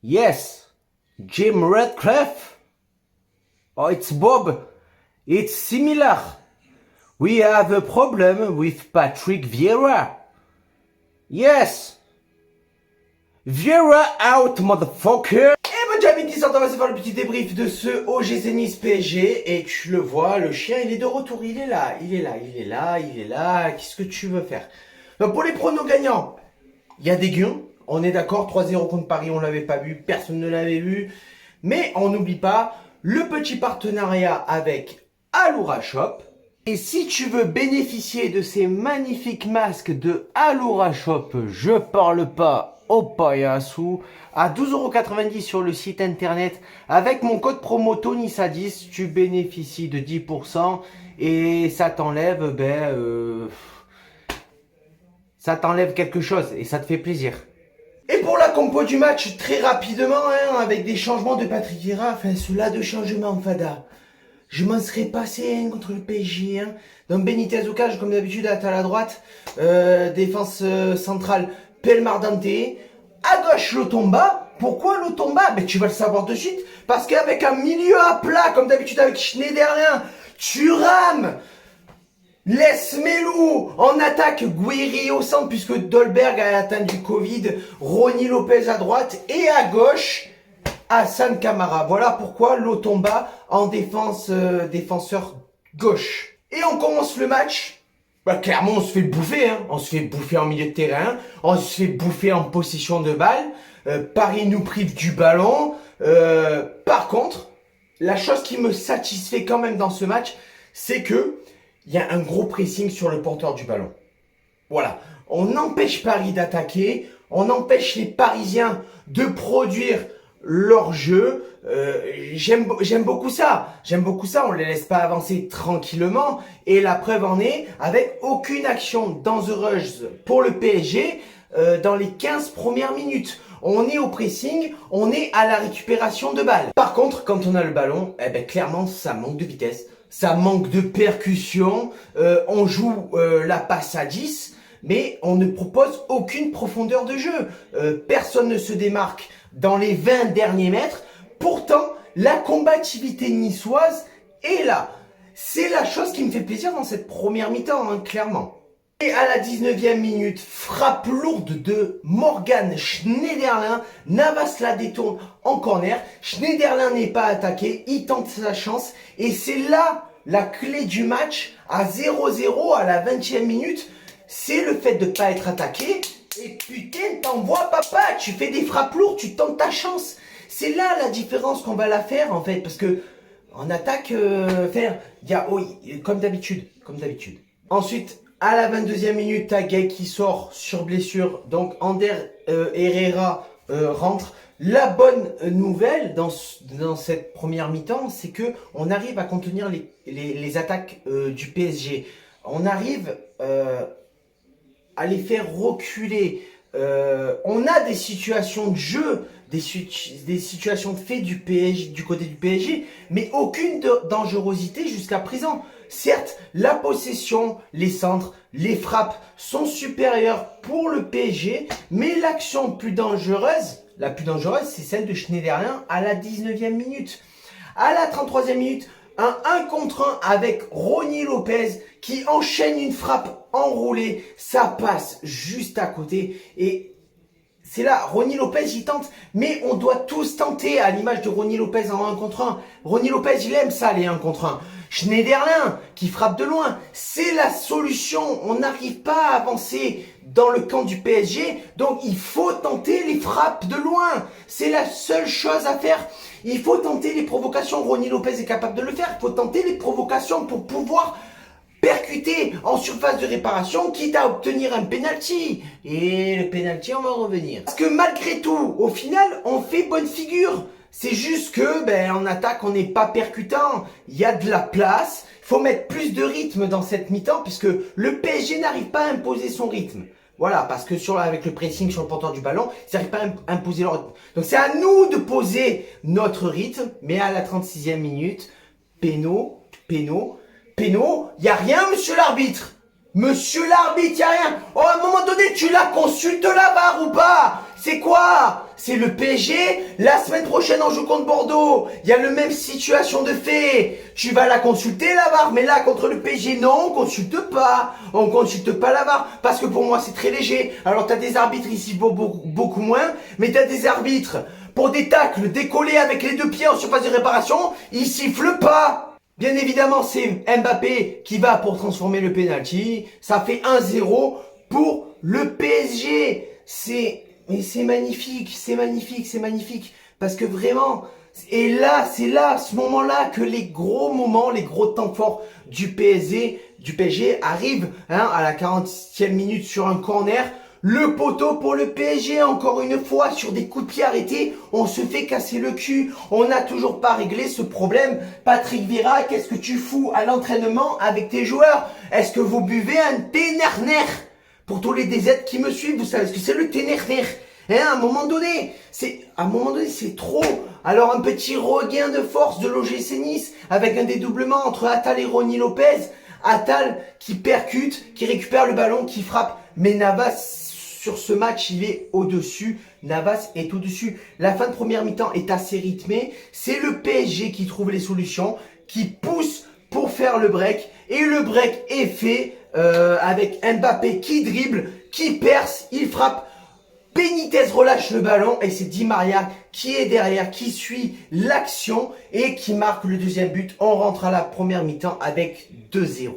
Yes, Jim Ratcliffe. Oh, it's Bob. It's similar. We have a problem with Patrick Vieira. Yes. Vieira out, motherfucker. Et bon, déjà, midi, on va se faire le petit débrief de ce OGC Nice PSG. Et tu le vois, le chien, il est de retour. Il est là. Qu'est-ce que tu veux faire? Donc, pour les pronos gagnants, il y a des gains. On est d'accord, 3-0 contre Paris, on l'avait pas vu, personne ne l'avait vu. Mais on n'oublie pas le petit partenariat avec Alura Shop. Et si tu veux bénéficier de ces magnifiques masques de Alura Shop, je parle pas au paillasou, à 12,90 € sur le site internet, avec mon code promo TonySa10, tu bénéficies de 10% et ça t'enlève, ça t'enlève quelque chose et ça te fait plaisir. Et pour la compo du match, très rapidement, avec des changements de Patrick Vieira, cela de changement, Fada. Je m'en serais passé contre le PSG. Donc Benitez au cage, comme d'habitude, à la droite. Défense centrale, Pelmar Dante. À gauche, Lotomba. Pourquoi Lotomba? Tu vas le savoir de suite. Parce qu'avec un milieu à plat, comme d'habitude avec Schneiderlin, tu rames. Laisse Melou en attaque, Guiri au centre puisque Dolberg a atteint du Covid, Ronny Lopez à droite et à gauche, Hassan Kamara. Voilà pourquoi Lotomba en défense, défenseur gauche. Et on commence le match. Clairement, on se fait bouffer. On se fait bouffer en milieu de terrain. On se fait bouffer en possession de balle. Paris nous prive du ballon. Par contre, la chose qui me satisfait quand même dans ce match, c'est que il y a un gros pressing sur le porteur du ballon. Voilà. On empêche Paris d'attaquer. On empêche les Parisiens de produire leur jeu. J'aime beaucoup ça. On les laisse pas avancer tranquillement. Et la preuve en est avec aucune action dangereuse pour le PSG dans les 15 premières minutes. On est au pressing, on est à la récupération de balles. Par contre, quand on a le ballon, clairement, ça manque de vitesse. Ça manque de percussion, on joue la passe à 10, mais on ne propose aucune profondeur de jeu. Personne ne se démarque dans les 20 derniers mètres. Pourtant, la combativité niçoise est là. C'est la chose qui me fait plaisir dans cette première mi-temps, clairement. Et à la 19e minute, frappe lourde de Morgan Schneiderlin. Navas la détourne en corner. Schneiderlin n'est pas attaqué. Il tente sa chance. Et c'est là la clé du match. À 0-0 à la 20e minute. C'est le fait de ne pas être attaqué. Et putain, t'envoies papa. Tu fais des frappes lourdes. Tu tentes ta chance. C'est là la différence qu'on va la faire en fait. Parce que en attaque, comme d'habitude. Ensuite, à la 22e minute, Taguay qui sort sur blessure. Donc, Ander Herrera rentre. La bonne nouvelle dans cette première mi-temps, c'est que on arrive à contenir les attaques du PSG. On arrive à les faire reculer. On a des situations de jeu, des situations de fait du PSG, du côté du PSG, mais aucune dangerosité jusqu'à présent. Certes, la possession, les centres, les frappes sont supérieures pour le PSG, mais l'action la plus dangereuse, c'est celle de Schneiderlin à la 19e minute. À la 33e minute, un 1 contre 1 avec Ronny Lopez qui enchaîne une frappe enroulée. Ça passe juste à côté et c'est là, Ronny Lopez il tente, mais on doit tous tenter à l'image de Ronny Lopez en 1 contre 1. Ronny Lopez il aime ça les 1 contre 1. Schneiderlin qui frappe de loin, c'est la solution. On n'arrive pas à avancer dans le camp du PSG, donc il faut tenter les frappes de loin. C'est la seule chose à faire. Il faut tenter les provocations. Ronny Lopez est capable de le faire. Il faut tenter les provocations pour pouvoir percuter en surface de réparation, quitte à obtenir un penalty. Et le penalty, on va en revenir. Parce que malgré tout, au final, on fait bonne figure. C'est juste que, en attaque, on n'est pas percutant. Il y a de la place. Il faut mettre plus de rythme dans cette mi-temps puisque le PSG n'arrive pas à imposer son rythme. Voilà, parce que avec le pressing sur le porteur du ballon, ils n'arrivent pas à imposer leur rythme. Donc c'est à nous de poser notre rythme, mais à la 36e minute, péno, il n'y a rien, monsieur l'arbitre. Monsieur l'arbitre, il n'y a rien. Oh, à un moment donné, tu la consultes la barre ou pas? C'est quoi? C'est le PSG. La semaine prochaine, on joue contre Bordeaux. Il y a le même situation de fait. Tu vas la consulter la barre. Mais là, contre le PSG, non, on consulte pas. On consulte pas la barre. Parce que pour moi, c'est très léger. Alors, tu as des arbitres ici beaucoup moins. Mais tu as des arbitres pour des tacles décollés avec les deux pieds en surface de réparation. Ils sifflent pas. Bien évidemment, c'est Mbappé qui va pour transformer le penalty. Ça fait 1-0 pour le PSG. Mais c'est magnifique, c'est magnifique, c'est magnifique. Parce que vraiment, et là, c'est là, à ce moment-là, que les gros moments, les gros temps forts du PSG arrivent, hein, à la 40e minute sur un corner. Le poteau pour le PSG, encore une fois, sur des coups de pied arrêtés, on se fait casser le cul. On n'a toujours pas réglé ce problème. Patrick Vieira, qu'est-ce que tu fous à l'entraînement avec tes joueurs? Est-ce que vous buvez un Ténerner? Pour tous les DZ qui me suivent, vous savez ce que c'est le Ténerner. Hein, à un moment donné, c'est trop. Alors un petit regain de force de l'OGC Nice avec un dédoublement entre Attal et Rony Lopez. Attal qui percute, qui récupère le ballon, qui frappe. Mais Navas, sur ce match, il est au-dessus. Navas est au-dessus. La fin de première mi-temps est assez rythmée. C'est le PSG qui trouve les solutions, qui pousse pour faire le break. Et le break est fait avec Mbappé qui dribble, qui perce, il frappe. Benitez relâche le ballon et c'est Di Maria qui est derrière, qui suit l'action et qui marque le deuxième but. On rentre à la première mi-temps avec 2-0.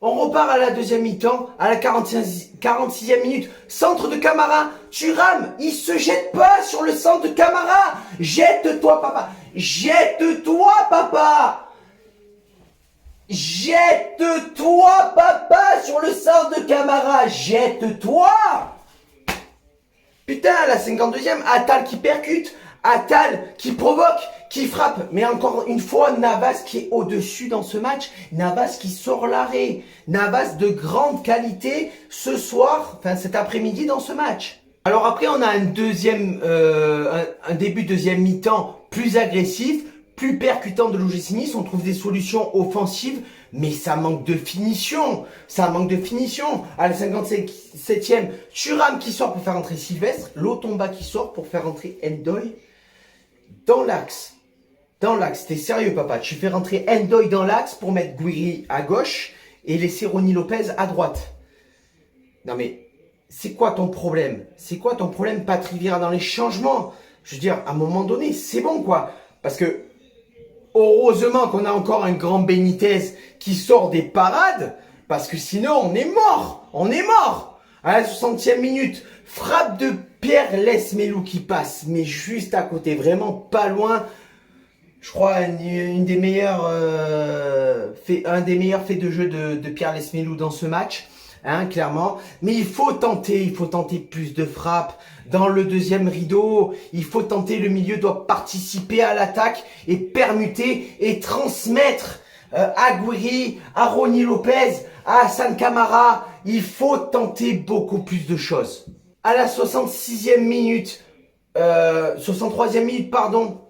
On repart à la deuxième mi-temps, à la 46e minute. Centre de Camara, Thuram, il se jette pas sur le centre de Camara. Jette-toi, papa. Jette-toi, papa. Jette-toi, papa, sur le centre de Camara. Jette-toi. Putain, à la 52e, Attal qui percute, Attal qui provoque, qui frappe. Mais encore une fois, Navas qui est au-dessus dans ce match. Navas qui sort l'arrêt. Navas de grande qualité ce soir, enfin cet après-midi dans ce match. Alors après, on a un début de deuxième mi-temps plus agressif, plus percutant de l'OGC Nice. On trouve des solutions offensives, mais ça manque de finition. Ça manque de finition. À la 57e, Thuram qui sort pour faire entrer Sylvestre. Lotomba qui sort pour faire entrer Ndoye dans l'axe. Dans l'axe. T'es sérieux, papa? Tu fais rentrer Ndoye dans l'axe pour mettre Guiri à gauche et laisser Rony Lopez à droite. Non mais, c'est quoi ton problème? C'est quoi ton problème, Patrick Vieira, dans les changements? Je veux dire, à un moment donné, c'est bon, quoi. Parce que, heureusement qu'on a encore un grand Benitez qui sort des parades, parce que sinon, on est mort. On est mort. À la 60e minute, frappe de Pierre Lesmelou qui passe, mais juste à côté, vraiment pas loin. Je crois un des meilleurs faits de jeu de Pierre Lesmelou dans ce match, hein, clairement. Mais il faut tenter plus de frappes dans le deuxième rideau. Il faut tenter, le milieu doit participer à l'attaque et permuter et transmettre à Guiri, à Rony Lopez, à Hassan Camara. Il faut tenter beaucoup plus de choses. À la 63e minute, pardon,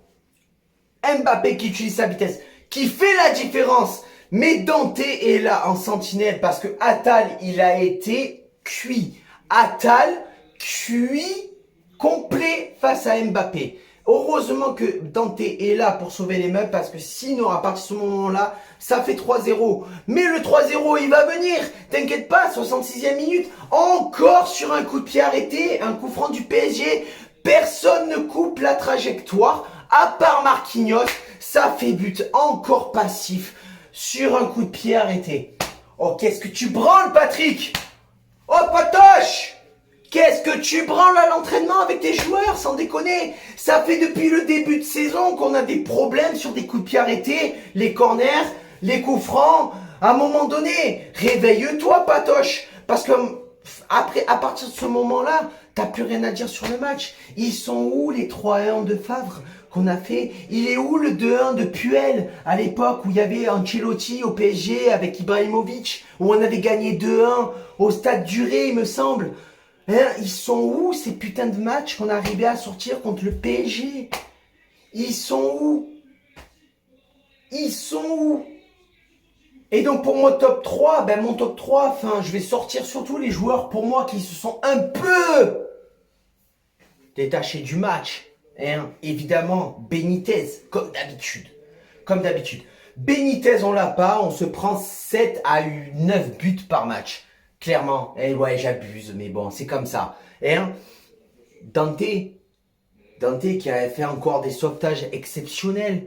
Mbappé qui utilise sa vitesse, qui fait la différence. Mais Dante est là en sentinelle parce que Attal, il a été cuit. Attal, cuit complet face à Mbappé. Heureusement que Dante est là pour sauver les meubles parce que sinon, à partir de ce moment-là, ça fait 3-0. Mais le 3-0, il va venir. T'inquiète pas, 66e minute, encore sur un coup de pied arrêté, un coup franc du PSG. Personne ne coupe la trajectoire, à part Marquinhos. Ça fait but, encore passif, sur un coup de pied arrêté. Oh, qu'est-ce que tu branles, Patrick? Oh, Patoche! Qu'est-ce que tu branles à l'entraînement avec tes joueurs, sans déconner? Ça fait depuis le début de saison qu'on a des problèmes sur des coups de pied arrêtés, les corners, les coups francs. À un moment donné, réveille-toi, Patoche. Parce que après, à partir de ce moment-là, t'as plus rien à dire sur le match. Ils sont où les 3-1 de Favre qu'on a fait. Il est où le 2-1 de Puel à l'époque où il y avait Ancelotti au PSG avec Ibrahimovic, où on avait gagné 2-1 au stade du Ré, il me semble. Hein, ils sont où ces putains de matchs qu'on arrivait à sortir contre le PSG? Ils sont où? Ils sont où? Et donc pour mon top 3, ben mon top 3, enfin je vais sortir surtout les joueurs pour moi qui se sont un peu détachés du match. Hein, évidemment, Benitez, comme d'habitude. Comme d'habitude. Benitez, on l'a pas, on se prend 7 à 9 buts par match. Clairement. Eh ouais, j'abuse, mais bon, c'est comme ça. Hein, Dante qui a fait encore des sauvetages exceptionnels.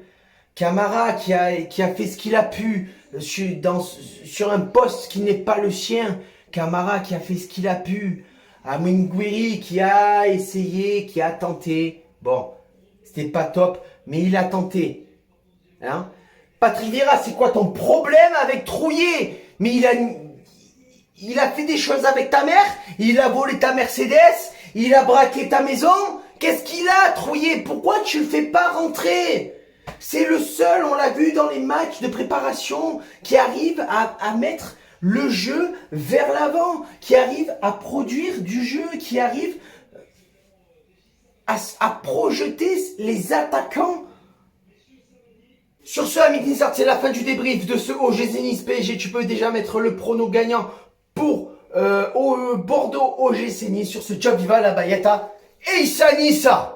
Camara qui a fait ce qu'il a pu sur un poste qui n'est pas le sien. Camara qui a fait ce qu'il a pu. Amingwiri qui a essayé, qui a tenté. Bon, c'était pas top, mais il a tenté. Hein? Patrick Vieira, c'est quoi ton problème avec Trouillet? Mais il a fait des choses avec ta mère, il a volé ta Mercedes, il a braqué ta maison. Qu'est-ce qu'il a, Trouillet? Pourquoi tu le fais pas rentrer? C'est le seul, on l'a vu dans les matchs de préparation, qui arrive à mettre le jeu vers l'avant, qui arrive à produire du jeu, qui arrive à projeter les attaquants. Sur ce, amis Nizar, c'est la fin du débrief de ce OGC Nice PSG. Tu peux déjà mettre le prono gagnant pour Bordeaux OGC Nice sur ce Job Viva la Bayeta et Issa Nissa.